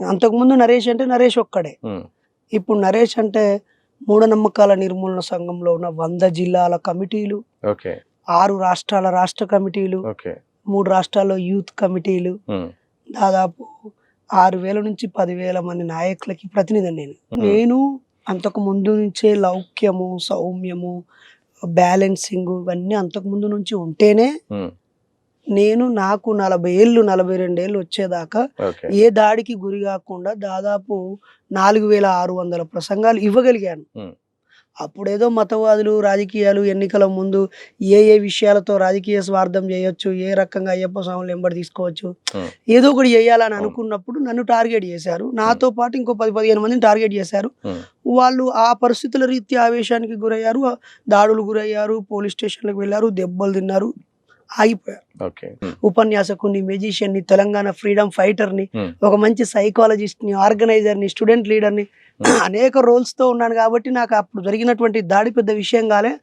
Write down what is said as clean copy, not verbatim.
అంతకుముందు నరేష్ అంటే నరేష్ ఒక్కడే. ఉమ్, ఇప్పుడు నరేష్ అంటే మూఢనమ్మకాల నిర్మూలన సంఘంలో ఉన్న 100 జిల్లాల కమిటీలు, ఓకే 6 రాష్ట్రాల రాష్ట్ర కమిటీలు, ఓకే 3 రాష్ట్రాల్లో యూత్ కమిటీలు, ఉమ్, దాదాపు 6,000 నుంచి 10,000 మంది నాయకులకి ప్రతినిధిని నేను. ఉమ్, నేను అంతకు ముందు నుంచే లౌక్యము, సౌమ్యము, బ్యాలెన్సింగ్ ఇవన్నీ అంతకు ముందు నుంచి ఉంటేనే ఉమ్, నేను నాకు 40 ఏళ్ళు 42 ఏళ్ళు వచ్చేదాకా ఓకే ఏ దాడికి గురి కాకుండా దాదాపు 4,600 ప్రసంగాలు ఇవ్వగలిగాను. ఉమ్, అప్పుడేదో మతవాదులు రాజకీయాలు ఎన్నికల ముందు ఏ ఏ విషయాలతో రాజకీయ స్వార్థం చేయొచ్చు, ఏ రకంగా అయ్యప్ప స్వాములు ఎంబడి తీసుకోవచ్చు, ఉమ్, ఏదో ఒకటి చేయాలని అవును. అనుకున్నప్పుడు నన్ను టార్గెట్ చేశారు. నాతో పాటు ఇంకో 10-15 మందిని టార్గెట్ చేశారు. ఉమ్, వాళ్ళు ఆ పరిస్థితుల రీత్యా ఆవేశానికి గురయ్యారు, దాడులు గురయ్యారు, పోలీస్ స్టేషన్లకు వెళ్ళారు, దెబ్బలు తిన్నారు, ఆగిపోయారు. ఓకే ఉమ్, ఉపన్యాసకుని, మెజిషియన్ని, తెలంగాణ ఫ్రీడమ్ ఫైటర్ని, ఉమ్, ఒక మంచి సైకాలజిస్ట్ని, ఆర్గనైజర్ని, స్టూడెంట్ లీడర్ని, అనేక రోల్స్తో ఉన్నాను కాబట్టి నాకు అప్పుడు జరిగినటువంటి దాడి పెద్ద విషయం కాలే.